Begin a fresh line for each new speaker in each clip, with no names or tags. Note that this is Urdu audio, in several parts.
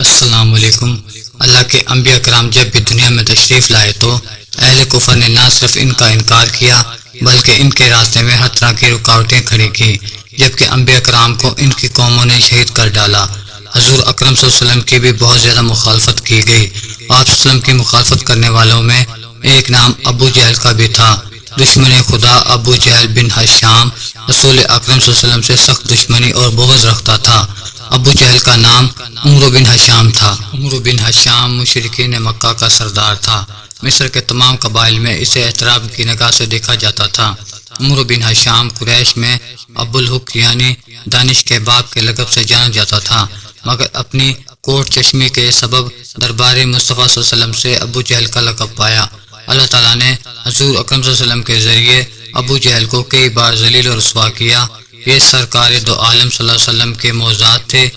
السلام علیکم۔ اللہ کے انبیاء کرام جب بھی دنیا میں تشریف لائے تو اہل کفر نے نہ صرف ان کا انکار کیا بلکہ ان کے راستے میں ہر طرح کی رکاوٹیں کھڑی کی، جبکہ انبیاء کرام کو ان کی قوموں نے شہید کر ڈالا۔ حضور اکرم صلی اللہ علیہ وسلم کی بھی بہت زیادہ مخالفت کی گئی۔ آپ صلی اللہ علیہ وسلم کی مخالفت کرنے والوں میں ایک نام ابو جہل کا بھی تھا۔ دشمن خدا ابو جہل بن ہشام رسول اکرم صلی اللہ علیہ وسلم سے سخت دشمنی اور بغض رکھتا تھا۔ ابو جہل کا نام عمرو بن ہشام تھا۔ عمرو بن ہشام مشرکین مکہ کا سردار تھا۔ مصر کے تمام قبائل میں اسے احترام کی نگاہ سے دیکھا جاتا تھا۔ عمرو بن ہشام قریش میں ابو الحق یعنی دانش کے باپ کے لقب سے جانا جاتا تھا، مگر اپنی کوٹ چشمی کے سبب دربار مصطفیٰ صلی اللہ علیہ وسلم سے ابو جہل کا لقب پایا۔ اللہ تعالیٰ نے حضور اکرم صلی اللہ علیہ وسلم کے ذریعے ابو جہل کو کئی بار ذلیل و رسوا کیا۔ یہ سرکار دو عالم صلی اللہ علیہ وسلم کے معجزات تھے۔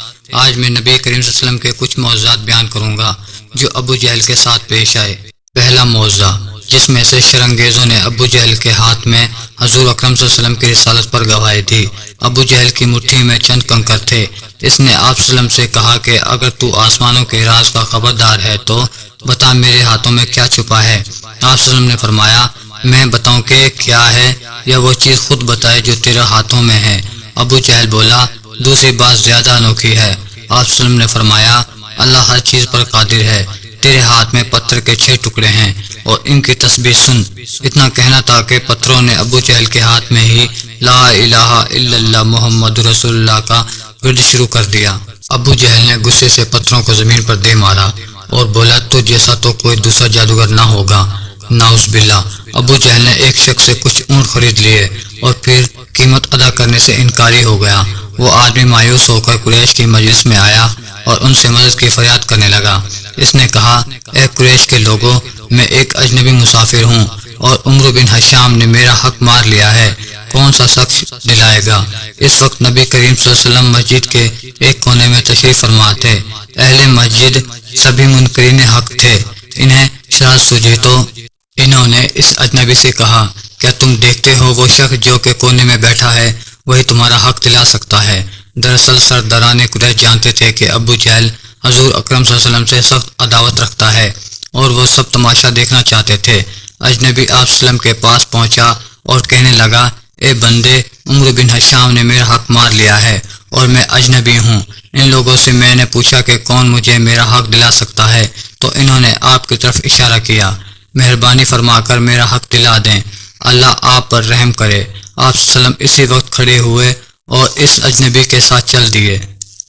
آج میں نبی کریم صلی اللہ علیہ وسلم کے کچھ معجزات بیان کروں گا جو ابو جہل کے ساتھ پیش آئے۔ پہلا معجزہ، جس میں سے شرنگیزوں نے ابو جہل کے ہاتھ میں حضور اکرم صلی اللہ علیہ وسلم کی رسالت پر گواہی دی۔ ابو جہل کی مٹھی میں چند کنکر تھے۔ اس نے آپ صلی اللہ علیہ وسلم سے کہا کہ اگر تو آسمانوں کے راز کا خبردار ہے تو بتا میرے ہاتھوں میں کیا چھپا ہے۔ آپ صلی اللہ علیہ وسلم نے فرمایا میں بتاؤں کہ کیا ہے یا وہ چیز خود بتائے جو تیرے ہاتھوں میں ہے۔ ابو جہل بولا دوسری بات زیادہ انوکھی ہے۔ آپ صلی اللہ علیہ وسلم نے فرمایا اللہ ہر چیز پر قادر ہے، تیرے ہاتھ میں پتھر کے 6 ٹکڑے ہیں اور ان کی تسبیح سن۔ اتنا کہنا تھا کہ پتھروں نے ابو جہل کے ہاتھ میں ہی لا الہ الا اللہ محمد رسول اللہ کا ورد شروع کر دیا۔ ابو جہل نے غصے سے پتھروں کو زمین پر دے مارا اور بولا تو جیسا تو کوئی دوسرا جادوگر نہ ہوگا، نعوذ باللہ۔ ابو جہل نے ایک شخص سے کچھ اونٹ خرید لیے اور پھر قیمت ادا کرنے سے انکاری ہو گیا۔ وہ آدمی مایوس ہو کر قریش کی مجلس میں آیا اور ان سے مدد کی فریاد کرنے لگا۔ اس نے کہا اے قریش کے لوگوں، میں ایک اجنبی مسافر ہوں اور عمرو بن ہشام نے میرا حق مار لیا ہے، کون سا شخص دلائے گا؟ اس وقت نبی کریم صلی اللہ علیہ وسلم مسجد کے ایک کونے میں تشریف فرما تھے۔ اہل مسجد سبھی منکرین حق تھے۔ انہیں شرارت سوجی تو انہوں نے اس اجنبی سے کہا کیا تم دیکھتے ہو وہ شخص جو کہ کونے میں بیٹھا ہے وہی تمہارا حق دلا سکتا ہے؟ دراصل سرداران قریش جانتے تھے کہ ابو جہل حضور اکرم صلی اللہ علیہ وسلم سے سخت عداوت رکھتا ہے اور وہ سب تماشا دیکھنا چاہتے تھے۔ اجنبی آپ صلی اللہ علیہ وسلم کے پاس پہنچا اور کہنے لگا اے بندے، عمرو بن ہشام نے میرا حق مار لیا ہے اور میں اجنبی ہوں۔ ان لوگوں سے میں نے پوچھا کہ کون مجھے میرا حق دلا سکتا ہے تو انہوں نے آپ کی طرف اشارہ کیا۔ مہربانی فرما کر میرا حق دلا دیں، اللہ آپ پر رحم کرے۔ آپ صلی اللہ علیہ وسلم اسی وقت کھڑے ہوئے اور اس اجنبی کے ساتھ چل دیے۔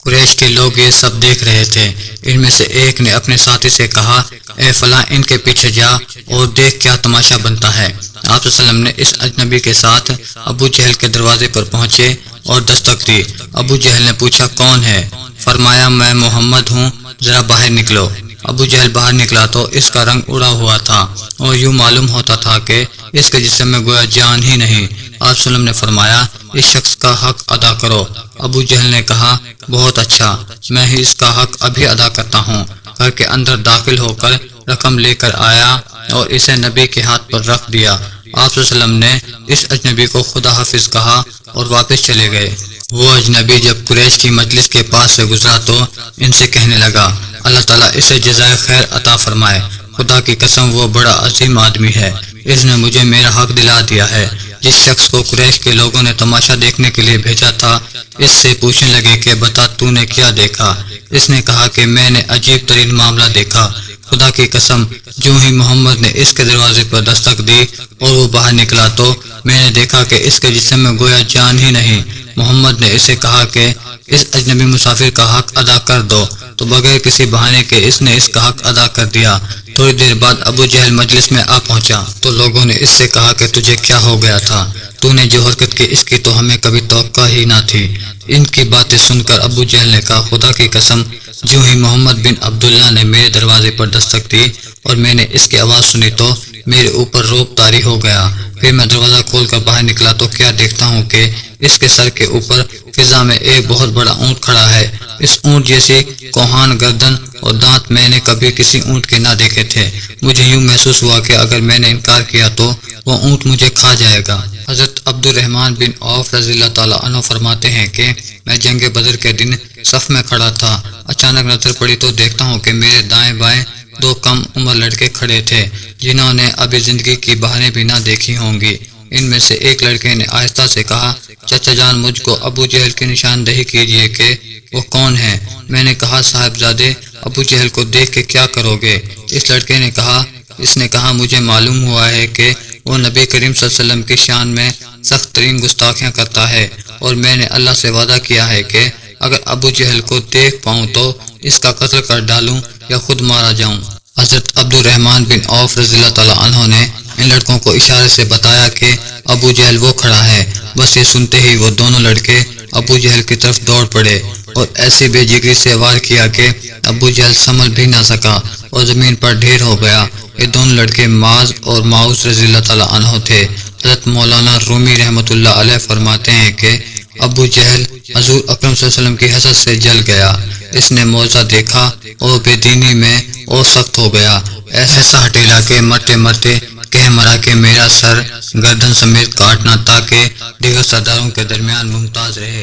قریش کے لوگ یہ سب دیکھ رہے تھے۔ ان میں سے ایک نے اپنے ساتھی سے کہا اے فلاں ان کے پیچھے جا اور دیکھ کیا تماشا بنتا ہے۔ آپ صلی اللہ علیہ وسلم نے اس اجنبی کے ساتھ ابو جہل کے دروازے پر پہنچے اور دستک دی۔ ابو جہل نے پوچھا کون ہے؟ فرمایا میں محمد ہوں، ذرا باہر نکلو۔ ابو جہل باہر نکلا تو اس کا رنگ اڑا ہوا تھا اور یوں معلوم ہوتا تھا کہ اس کے جسم میں گویا جان ہی نہیں۔ آپ صلی اللہ علیہ وسلم نے فرمایا اس شخص کا حق ادا کرو۔ ابو جہل نے کہا بہت اچھا، میں ہی اس کا حق ابھی ادا کرتا ہوں۔ گھر کے اندر داخل ہو کر رقم لے کر آیا اور اسے نبی کے ہاتھ پر رکھ دیا۔ آپ صلی اللہ علیہ وسلم نے اس اجنبی کو خدا حافظ کہا اور واپس چلے گئے۔ وہ اجنبی جب قریش کی مجلس کے پاس سے گزرا تو ان سے کہنے لگا اللہ تعالیٰ اسے جزائے خیر عطا فرمائے، خدا کی قسم وہ بڑا عظیم آدمی ہے، اس نے مجھے میرا حق دلا دیا ہے۔ جس شخص کو قریش کے لوگوں نے تماشا دیکھنے کے لیے بھیجا تھا اس سے پوچھنے لگے کہ بتا تو نے کیا دیکھا؟ اس نے کہا کہ میں نے عجیب ترین معاملہ دیکھا، خدا کی قسم جو ہی محمد نے اس کے دروازے پر دستک دی اور وہ باہر نکلا تو میں نے دیکھا کہ اس کے جسم میں گویا جان ہی نہیں۔ محمد نے اسے کہا کہ اس اجنبی مسافر کا حق ادا کر دو تو بغیر کسی بہانے کے اس نے اس کا حق ادا کر دیا۔ تھوڑی دیر بعد ابو جہل مجلس میں آ پہنچا تو لوگوں نے اس سے کہا کہ تجھے کیا ہو گیا تھا؟ تو نے جو حرکت کی اس کی تو ہمیں کبھی توقع ہی نہ تھی۔ ان کی باتیں سن کر ابو جہل نے کہا خدا کی قسم جو ہی محمد بن عبداللہ نے میرے دروازے پر دستک دی اور میں نے اس کی آواز سنی تو میرے اوپر رعب طاری ہو گیا۔ پھر میں دروازہ کھول کر باہر نکلا تو کیا دیکھتا ہوں کہ اس کے سر کے اوپر فضا میں ایک بہت بڑا اونٹ کھڑا ہے۔ اس اونٹ جیسی کوہان گردن اور دانت میں نے کبھی کسی اونٹ کے نہ دیکھے تھے۔ مجھے یوں محسوس ہوا کہ اگر میں نے انکار کیا تو وہ اونٹ مجھے کھا جائے گا۔ حضرت عبد الرحمن بن عوف رضی اللہ تعالیٰ عنہ فرماتے ہیں کہ میں جنگ بدر کے دن صف میں کھڑا تھا، اچانک نظر پڑی تو دیکھتا ہوں کہ میرے دائیں بائیں دو کم عمر لڑکے کھڑے تھے جنہوں نے ابھی زندگی کی بہاریں بھی نہ دیکھی ہوں گی۔ ان میں سے ایک لڑکے نے آہستہ سے کہا، چچا جان مجھ کو ابو جہل کی نشاندہی کیجیے کہ وہ کون ہے۔ میں نے کہا، صاحبزادے ابو جہل کو دیکھ کے کیا کرو گے؟ اس لڑکے نے کہا مجھے معلوم ہوا ہے کہ وہ نبی کریم صلی اللہ علیہ وسلم کی شان میں سخت ترین گستاخیاں کرتا ہے، اور میں نے اللہ سے وعدہ کیا ہے کہ اگر ابو جہل کو دیکھ پاؤں تو اس کا قتل کر ڈالوں یا خود مارا جاؤں۔ حضرت عبد الرحمن بن عوف رضی اللہ تعالیٰ عنہ نے ان لڑکوں کو اشارے سے بتایا کہ ابو جہل وہ کھڑا ہے۔ بس یہ سنتے ہی وہ دونوں لڑکے ابو جہل کی طرف دوڑ پڑے اور ایسی بے جگری سے وار کیا کہ ابو جہل سنبھل بھی نہ سکا اور زمین پر ڈھیر ہو گیا۔ یہ دونوں لڑکے معاذ اور معوذ رضی اللہ تعالیٰ عنہ تھے۔ حضرت مولانا رومی رحمۃ اللہ علیہ فرماتے ہیں کہ ابو جہل حضور اکرم صلی اللہ علیہ وسلم کی حسد سے جل گیا، اس نے معجزہ دیکھا اور بے دینی میں اور سخت ہو گیا، ایسا ہٹیلا کہ مرتے مرتے کہہ مرا کہ میرا سر گردن سمیت کاٹنا تاکہ دیگر سرداروں کے درمیان ممتاز رہے۔